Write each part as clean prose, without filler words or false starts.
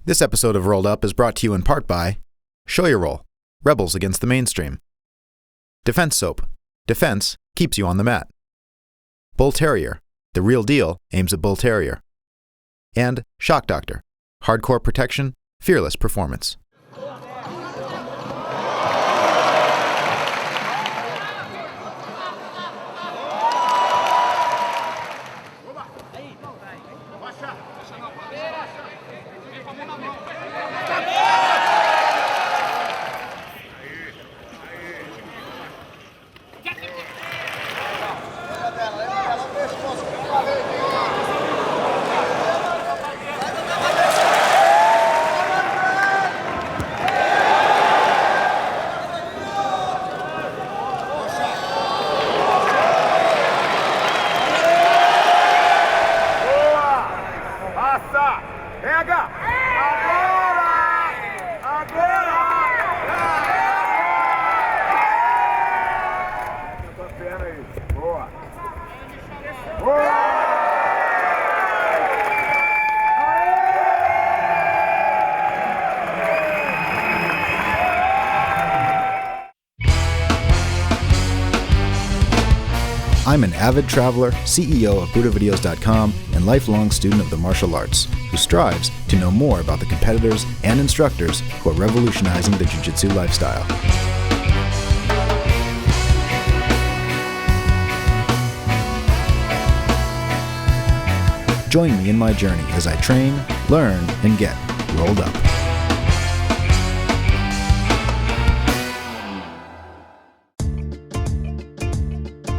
This episode of Rolled Up is brought to you in part by Show Your Roll, Rebels Against the Mainstream. Defense Soap, defense keeps you on the mat. Bull Terrier, the real deal aims at Bull Terrier. And Shock Doctor, hardcore protection, fearless performance. I'm an avid traveler, CEO of BudoVideos.com, and lifelong student of the martial arts, who strives to know more about the competitors and instructors who are revolutionizing the Jiu-Jitsu lifestyle. Join me in my journey as I train, learn, and get rolled up.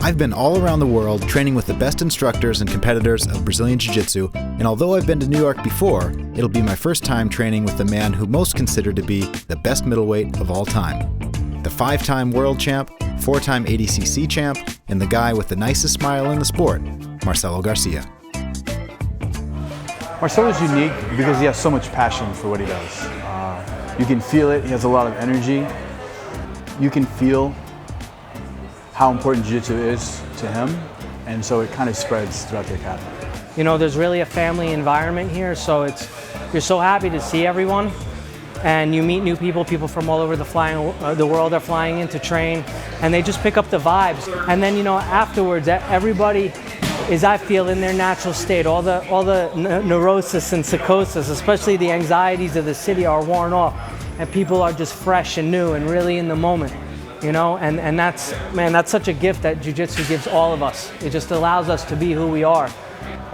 I've been all around the world training with the best instructors and competitors of Brazilian Jiu-Jitsu, and although I've been to New York before, it'll be my first time training with the man who most considered to be the best middleweight of all time. The 5-time world champ, 4-time ADCC champ, and the guy with the nicest smile in the sport, Marcelo Garcia. Marcelo is unique because he has so much passion for what he does. You can feel it, he has a lot of energy. You can feel how important Jiu-Jitsu is to him, and so it kind of spreads throughout the academy. You know, there's really a family environment here, so you're so happy to see everyone, and you meet new people. People from all over the world are flying in to train, and they just pick up the vibes. And then, you know, afterwards, everybody is, I feel, in their natural state. All the neurosis and psychosis, especially the anxieties of the city, are worn off, and people are just fresh and new and really in the moment. You know, and that's such a gift that Jiu-Jitsu gives all of us. It just allows us to be who we are.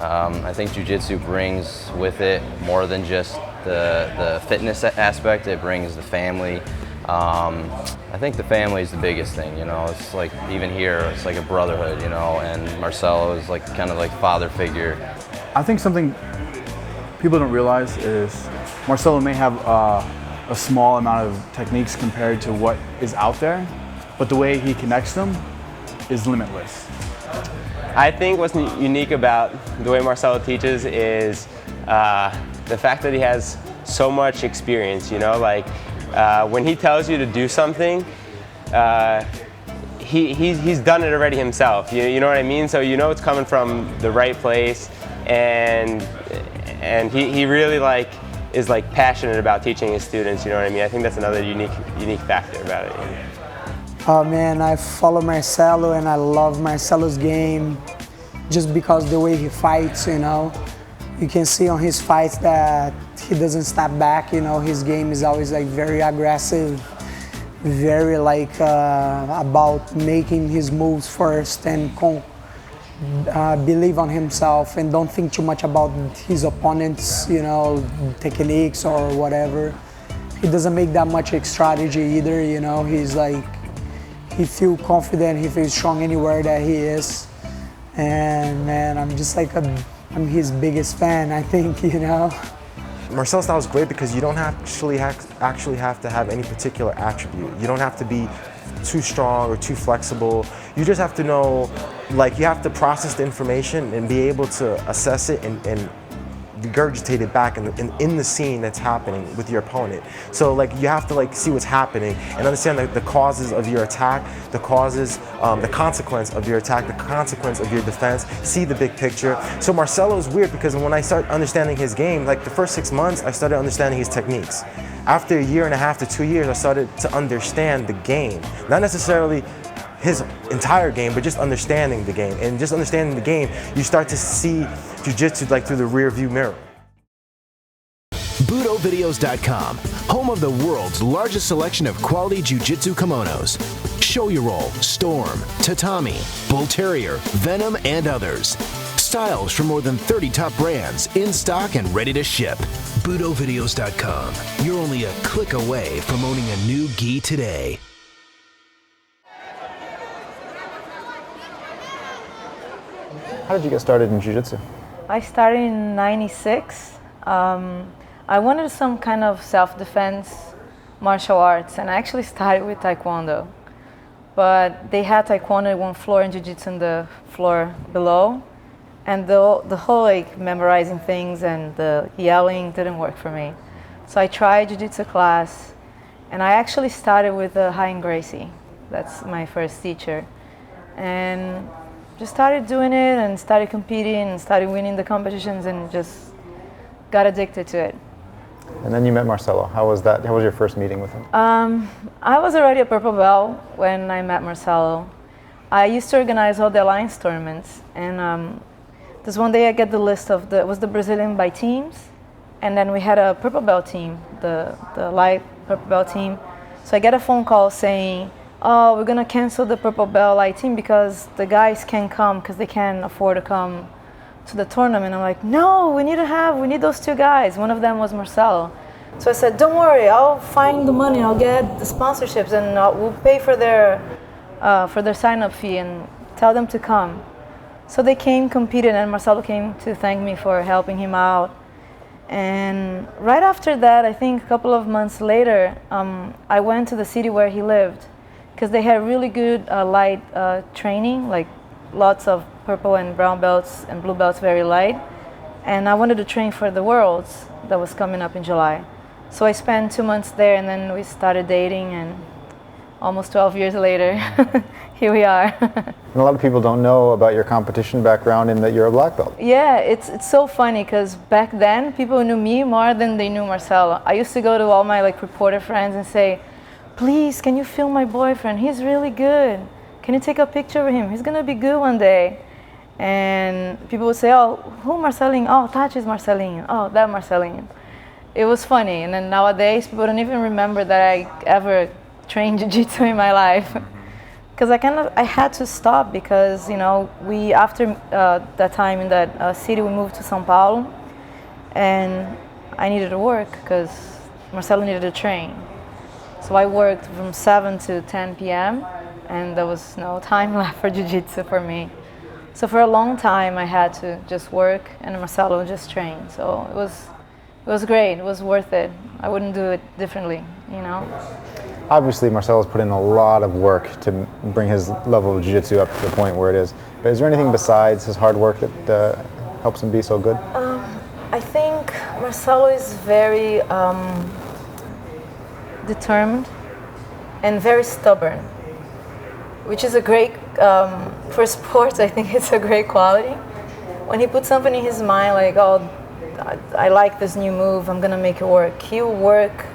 I think Jiu-Jitsu brings with it more than just the fitness aspect. It brings the family. I think the family is the biggest thing, you know. It's like, even here, it's like a brotherhood, you know, and Marcelo is like kind of like father figure. I think something people don't realize is Marcelo may have a small amount of techniques compared to what is out there, but the way he connects them is limitless. I think what's unique about the way Marcelo teaches is the fact that he has so much experience, you know, like when he tells you to do something, he's done it already himself, you know what I mean? So you know it's coming from the right place, and he really is passionate about teaching his students, you know what I mean? I think that's another unique factor about it. Oh man, I follow Marcelo and I love Marcelo's game just because the way he fights, you know. You can see on his fights that he doesn't step back, you know. His game is always like very aggressive, very about making his moves first and believe on himself and don't think too much about his opponent's, you know, techniques or whatever. He doesn't make that much strategy either, you know. He's like, he feels confident, he feels strong anywhere that he is. And man, I'm just like, I'm his biggest fan, I think, you know. Marcelo's style is great because you don't actually have to have any particular attribute. You don't have to be too strong or too flexible. You just have to know, like, you have to process the information and be able to assess it and regurgitated back in the scene that's happening with your opponent. So like you have to like see what's happening and understand the causes of your attack, the causes, the consequence of your attack, the consequence of your defense, see the big picture. So Marcelo is weird because when I start understanding his game, like the first 6 months, I started understanding his techniques. After 1.5 to 2 years, I started to understand the game. Not necessarily his entire game, but just understanding the game. And just understanding the game, you start to see Jiu-Jitsu like through the rear view mirror. BudoVideos.com, home of the world's largest selection of quality Jiu-Jitsu kimonos. Show Your Roll, Storm, Tatami, Bull Terrier, Venom, and others. Styles from more than 30 top brands in stock and ready to ship. BudoVideos.com. You're only a click away from owning a new gi today. How did you get started in Jiu-Jitsu? I started in '96. I wanted some kind of self-defense martial arts, and I actually started with Taekwondo. But they had Taekwondo in one floor and Jiu-Jitsu on the floor below. And the whole like memorizing things and the yelling didn't work for me. So I tried Jiu-Jitsu class, and I actually started with Marcelo Garcia. That's my first teacher. And just started doing it and started competing and started winning the competitions and just got addicted to it. And then you met Marcelo. How was that? How was your first meeting with him? I was already a purple belt when I met Marcelo. I used to organize all the alliance tournaments, and this one day I get the list of it was the Brazilian by teams, and then we had a purple belt team, the light purple belt team. So I get a phone call saying, oh, we're gonna cancel the purple belt light team because the guys can't come because they can't afford to come to the tournament. I'm like, no, we need those two guys. One of them was Marcelo. So I said, don't worry, I'll find the money, I'll get the sponsorships, and we'll pay for their sign-up fee and tell them to come. So they came, competed, and Marcelo came to thank me for helping him out. And right after that, I think a couple of months later, I went to the city where he lived, because they had really good light training, like lots of purple and brown belts and blue belts, very light. And I wanted to train for the Worlds that was coming up in July. So I spent 2 months there, and then we started dating, and almost 12 years later, here we are. And a lot of people don't know about your competition background and that you're a black belt. Yeah, it's so funny because back then, people knew me more than they knew Marcelo. I used to go to all my like reporter friends and say, please, can you film my boyfriend? He's really good. Can you take a picture of him? He's gonna be good one day. And people would say, oh, who Marcelinho? Oh, Tati's Marcelinho. Oh, that Marcelinho. It was funny. And then nowadays, people don't even remember that I ever trained Jiu-Jitsu in my life. Because I had to stop because, you know, after that time in that city, we moved to São Paulo. And I needed to work because Marcelo needed to train. So I worked from 7 to 10 p.m. and there was no time left for Jiu-Jitsu for me. So for a long time, I had to just work and Marcelo would just train. So it was great. It was worth it. I wouldn't do it differently, you know. Obviously, Marcelo's put in a lot of work to bring his level of Jiu-Jitsu up to the point where it is. But is there anything besides his hard work that helps him be so good? I think Marcelo is very determined and very stubborn, which is a great, for sports, I think it's a great quality. When he puts something in his mind, like, oh, I like this new move, I'm gonna make it work. He'll work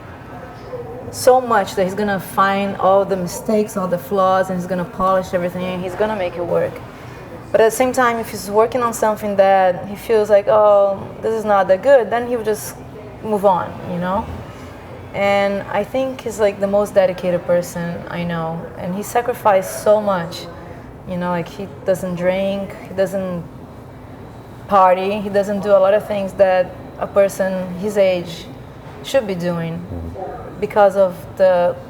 so much that he's gonna find all the mistakes, all the flaws, and he's gonna polish everything, and he's gonna make it work. But at the same time, if he's working on something that he feels like, oh, this is not that good, then he'll just move on, you know? And I think he's like the most dedicated person I know, and he sacrificed so much, you know, like he doesn't drink, he doesn't party, he doesn't do a lot of things that a person his age should be doing because of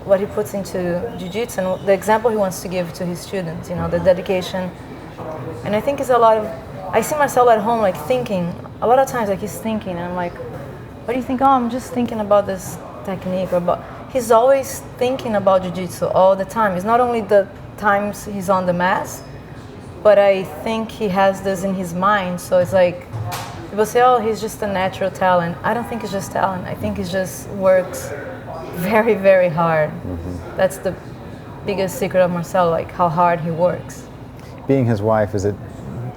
what he puts into Jiu-Jitsu and the example he wants to give to his students, you know, the dedication. And I think it's a lot of, I see Marcelo at home like thinking, a lot of times like he's thinking, and I'm like, what do you think? Oh, I'm just thinking about this technique, or about, he's always thinking about Jiu-Jitsu all the time. It's not only the times he's on the mat, but I think he has this in his mind, so it's like people say, oh, he's just a natural talent. I don't think it's just talent. I think he just works very, very hard. That's the biggest secret of Marcelo, like how hard he works. Being his wife, do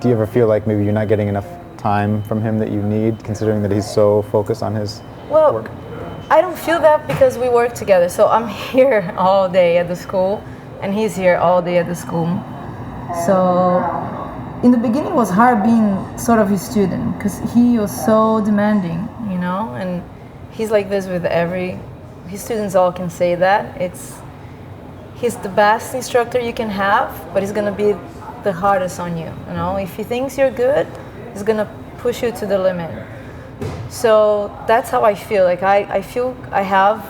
you ever feel like maybe you're not getting enough time from him that you need, considering that he's so focused on his work? I don't feel that because we work together. So I'm here all day at the school, and he's here all day at the school. So in the beginning it was hard being sort of his student because he was so demanding, you know, and he's like this with his students all can say that. He's the best instructor you can have, but he's gonna be the hardest on you, you know. If he thinks you're good, he's gonna push you to the limit. So that's how I feel. Like I feel I have,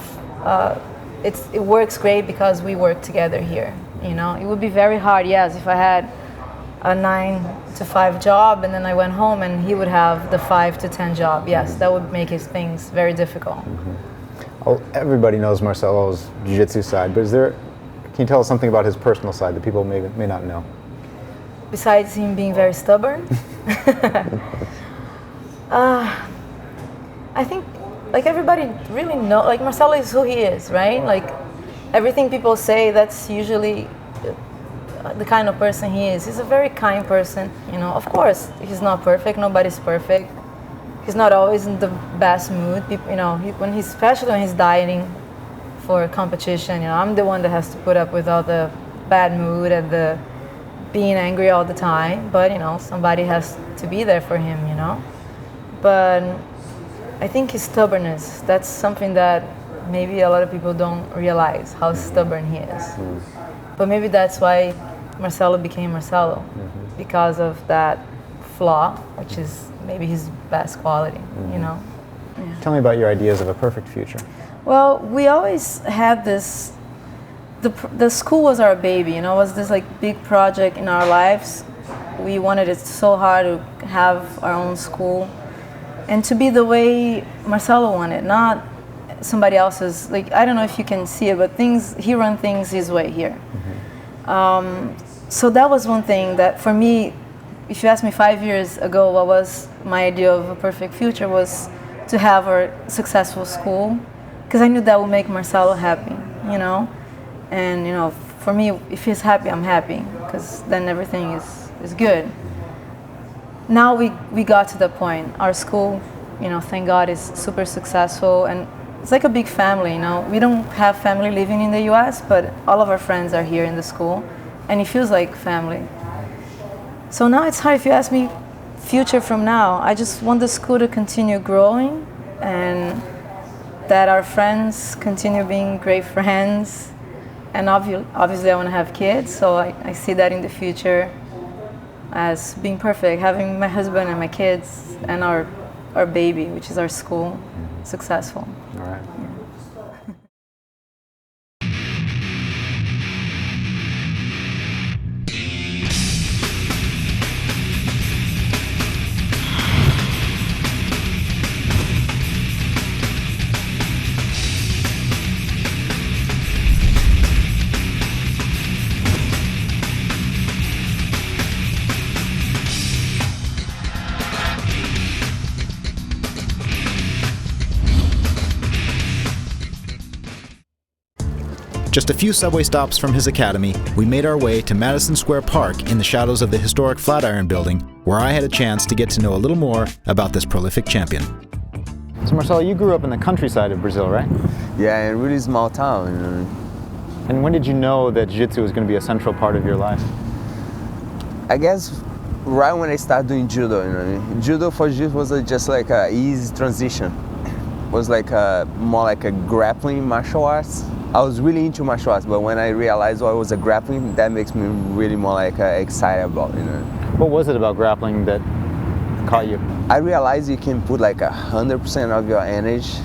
it works great because we work together here, you know. It would be very hard, yes, if I had a 9 to 5 job and then I went home and he would have the 5 to 10 job. Yes, that would make his things very difficult. Well, everybody knows Marcelo's jiu-jitsu side, but can you tell us something about his personal side that people may not know? Besides him being very stubborn? I think, like, everybody really knows, like, Marcelo is who he is, right? Like, everything people say, that's usually the kind of person he is. He's a very kind person, you know. Of course, he's not perfect. Nobody's perfect. He's not always in the best mood. People, you know, especially when he's dieting for competition, you know, I'm the one that has to put up with all the bad mood and the being angry all the time. But, you know, somebody has to be there for him, you know. But I think his stubbornness, that's something that maybe a lot of people don't realize, how stubborn he is. But maybe that's why Marcelo became Marcelo, because of that flaw, which is maybe his best quality, you know. Yeah. Tell me about your ideas of a perfect future. Well, we always had this, the school was our baby, you know, it was this like big project in our lives. We wanted it so hard to have our own school and to be the way Marcelo wanted, not somebody else's. Like, I don't know if you can see it, but he runs things his way here. So that was one thing that for me, if you asked me 5 years ago what was my idea of a perfect future, was to have a successful school, because I knew that would make Marcelo happy, you know. And, you know, for me, if he's happy, I'm happy, because then everything is good. Now we got to the point. Our school, you know, thank God, is super successful, and it's like a big family, you know. We don't have family living in the US, but all of our friends are here in the school, and it feels like family. So now it's hard. If you ask me future from now, I just want the school to continue growing and that our friends continue being great friends. And obviously I want to have kids, so I see that in the future as being perfect, having my husband and my kids and our baby, which is our school, successful. All right. Just a few subway stops from his academy, we made our way to Madison Square Park in the shadows of the historic Flatiron Building, where I had a chance to get to know a little more about this prolific champion. So Marcelo, you grew up in the countryside of Brazil, right? Yeah, in a really small town. And when did you know that Jiu-Jitsu was going to be a central part of your life? I guess right when I started doing judo. Judo for Jiu-Jitsu was just like an easy transition. It was like more like a grappling martial arts. I was really into martial arts, but when I realized what was a grappling, that makes me really more like excited about it. What was it about grappling that caught you? I realized you can put like 100% of your energy,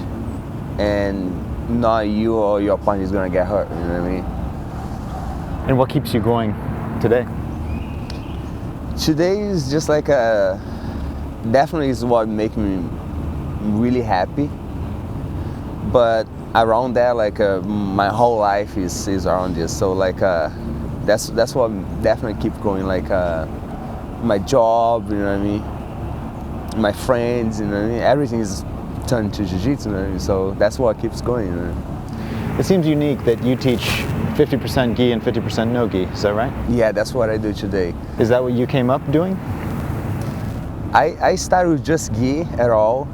and not you or your opponent is gonna get hurt. You know what I mean? And what keeps you going today? Today is just like definitely is what makes me really happy, but around that, like my whole life is around this. So like that's what definitely keep going. Like my job, you know what I mean, my friends, you know what I mean? Everything is turned to jiu-jitsu, you know what I mean? So that's what keeps going, you know? It seems unique that you teach 50% gi and 50% no gi, is that right? Yeah, that's what I do today. Is that what you came up doing? I started with just gi at all,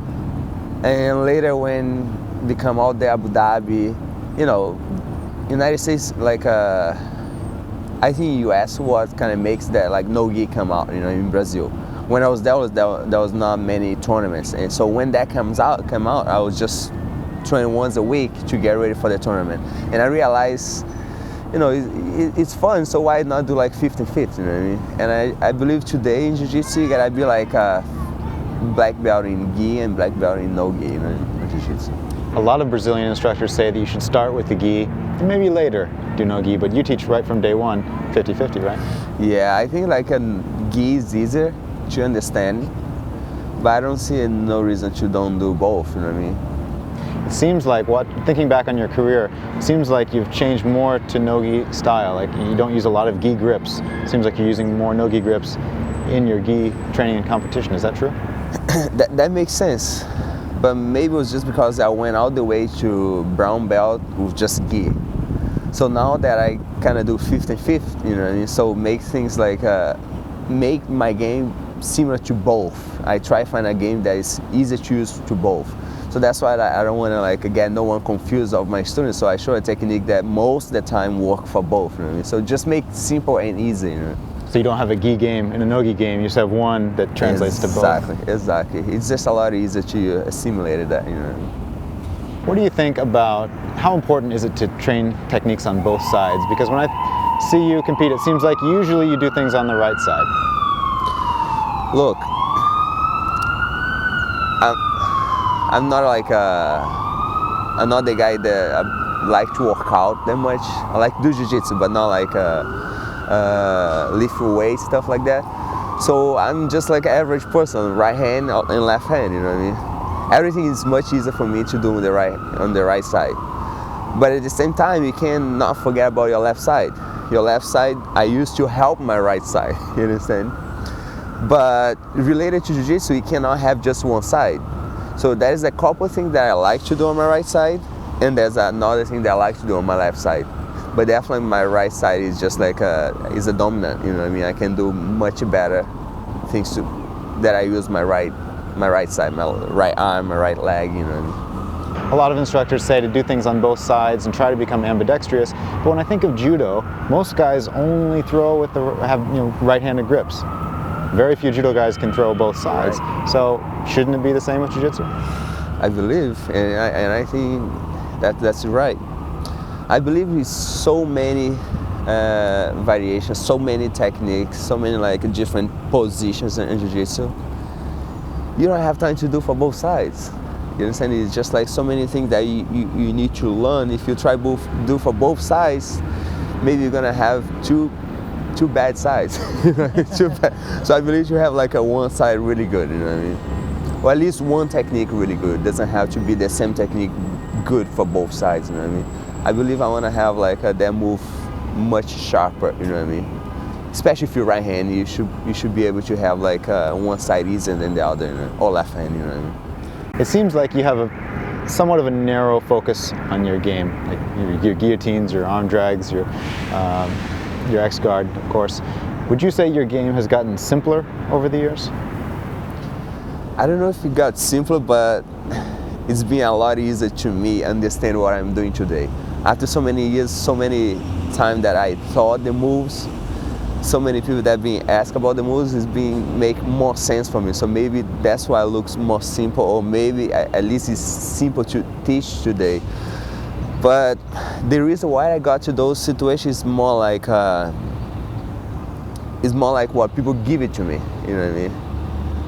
and later when they come out there, Abu Dhabi, you know, United States, like, I think US what kind of makes that like no gi come out, you know, in Brazil. When I was there, there was not many tournaments, and so when that come out, I was just training once a week to get ready for the tournament, and I realized, you know, it's fun, so why not do like 50-50, you know what I mean? And I believe today in Jiu-Jitsu you gotta be like a black belt in gi and black belt in no gi, you know, in Jiu-Jitsu. A lot of Brazilian instructors say that you should start with the gi and maybe later do no gi, but you teach right from day one 50-50, right? Yeah, I think like a gi is easier to understand, but I don't see no reason to don't do both, you know what I mean? It seems like, thinking back on your career, it seems like you've changed more to no-gi style. Like you don't use a lot of gi grips. It seems like you're using more no-gi grips in your gi training and competition. Is that true? That makes sense. But maybe it was just because I went all the way to brown belt with just gi. So now that I kind of do 50-50, you know what I mean? So make things like, make my game similar to both. I try to find a game that is easy to use to both. So that's why I don't want to like get no one confused of my students. So I show a technique that most of the time work for both. You know what I mean? So just make it simple and easy. You know? So you don't have a gi game and a no gi game. You just have one that translates to both. Exactly. It's just a lot easier to assimilate that. You know. What do you think about how important is it to train techniques on both sides? Because when I see you compete, it seems like usually you do things on the right side. Look, I'm not like I'm not the guy that like to work out that much. I like to do jiu-jitsu, but not like lift weight, stuff like that. So I'm just like an average person, right hand and left hand, you know what I mean? Everything is much easier for me to do on the right side. But at the same time, you cannot forget about your left side. Your left side, I used to help my right side, you understand? But related to jiu-jitsu, you cannot have just one side. So there is a couple things that I like to do on my right side, and there's another thing that I like to do on my left side. But definitely my right side is just like is a dominant, you know what I mean? I can do much better things that I use my right side, my right arm, my right leg, you know what I mean? A lot of instructors say to do things on both sides and try to become ambidextrous, but when I think of judo, most guys only throw with have right-handed grips. Very few judo guys can throw both sides. Right. So shouldn't it be the same with jiu-jitsu? I believe, and I think that's right. I believe with so many variations, so many techniques, so many like different positions in jiu-jitsu, you don't have time to do for both sides. You understand? It's just like so many things that you need to learn. If you try do for both sides, maybe you're gonna have two bad sides. Too bad. So I believe you have like a one side really good, you know what I mean? Or at least one technique really good. It doesn't have to be the same technique good for both sides, you know what I mean? I believe I want to have like that move much sharper, you know what I mean? Especially if you're right hand, you should be able to have like one side easier than the other, you know? Or left hand, you know what I mean? It seems like you have somewhat of a narrow focus on your game, like your guillotines, your arm drags, your X-guard, of course. Would you say your game has gotten simpler over the years? I don't know if it got simpler, but it's been a lot easier to me understand what I'm doing today. After so many years, so many times that I thought the moves, so many people that being asked about the moves, it's been make more sense for me. So maybe that's why it looks more simple, or maybe at least it's simple to teach today. But the reason why I got to those situations is more like what people give it to me. You know what I mean?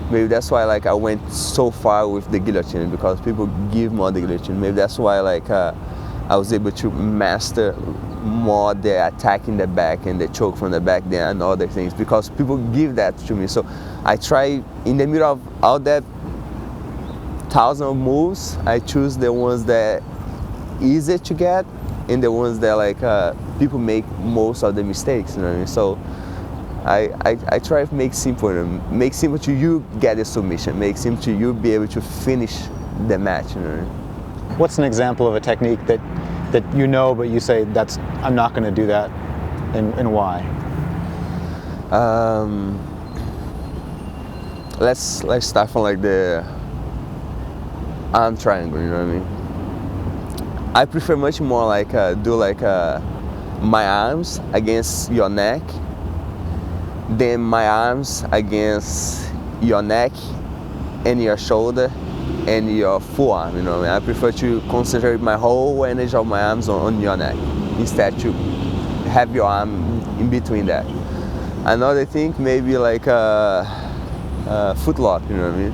Maybe that's why like I went so far with the guillotine, because people give more the guillotine. Maybe that's why like I was able to master more the attack in the back and the choke from the back than other things, because people give that to me. So I try in the middle of all that 1,000 of moves, I choose the ones that easy to get and the ones that like people make most of the mistakes, you know what I mean? So I try to make simple, make simple to you get the submission, make simple to you be able to finish the match. You know? What's an example of a technique that you know, but you say I'm not going to do that, and why? Let's start from like the arm triangle. You know what I mean? I prefer much more like do like my arms against your neck, then my arms against your neck and your shoulder and your forearm. You know what I mean? I prefer to concentrate my whole energy of my arms on your neck instead to have your arm in between that. Another thing, maybe like a foot lock. You know what I mean?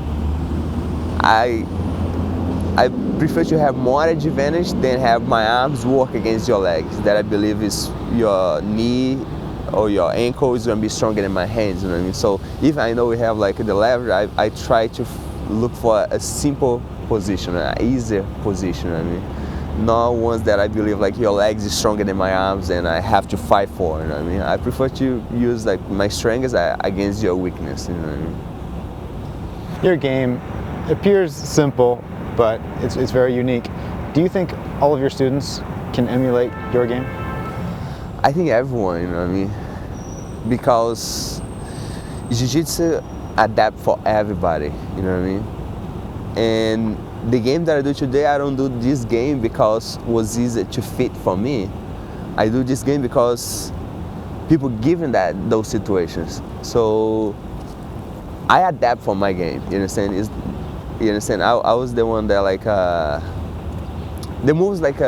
I prefer to have more advantage than have my arms work against your legs. That I believe is your knee or your ankle is going to be stronger than my hands. You know what I mean? So if I know we have like the leverage, I try to look for a simple position, an easier position. You know what I mean? Not ones that I believe like your legs is stronger than my arms and I have to fight for. You know what I mean? I prefer to use like my strengths against your weakness. You know what I mean? Your game appears simple, but it's very unique. Do you think all of your students can emulate your game? I think everyone, you know what I mean? Because Jiu-Jitsu adapt for everybody, you know what I mean? And the game that I do today, I don't do this game because it was easy to fit for me. I do this game because people given those situations. So I adapt for my game, you understand? You understand? I was the one that like, the moves like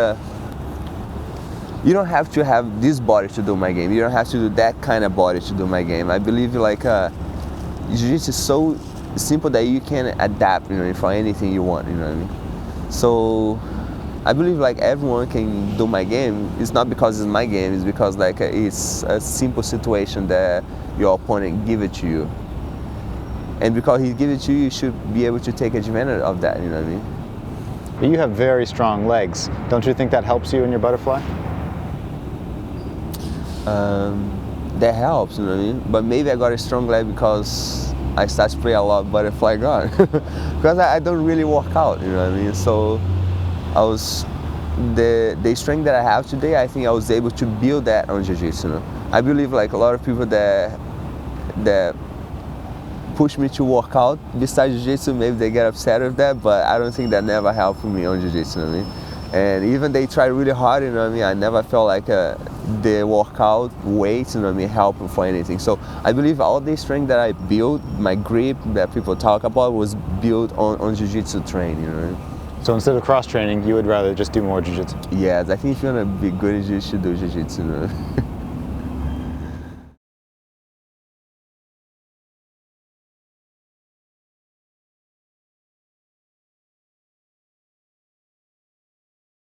you don't have to have this body to do my game. You don't have to do that kind of body to do my game. I believe like Jiu-Jitsu is so simple that you can adapt, you know, for anything you want, you know what I mean? So I believe like everyone can do my game. It's not because it's my game, it's because like it's a simple situation that your opponent give it to you. And because he give it to you, you should be able to take advantage of that, you know what I mean? But you have very strong legs. Don't you think that helps you in your butterfly? That helps, you know what I mean? But maybe I got a strong leg because I started to play a lot butterfly guard. Because I don't really work out, you know what I mean? So the strength that I have today, I think I was able to build that on Jiu-Jitsu. You know? I believe like a lot of people that push me to work out besides Jiu-Jitsu, maybe they get upset with that, but I don't think that never helped me on Jiu-Jitsu, you know what I mean? And even they try really hard, you know what I mean? I never felt like the workout weights, you know what I mean, helping for anything. So I believe all the strength that I built, my grip that people talk about, was built on Jiu-Jitsu training, you know what I mean? So instead of cross training, you would rather just do more Jiu-Jitsu? Yes, I think if you want to be good at Jiu-Jitsu, do Jiu-Jitsu, you know?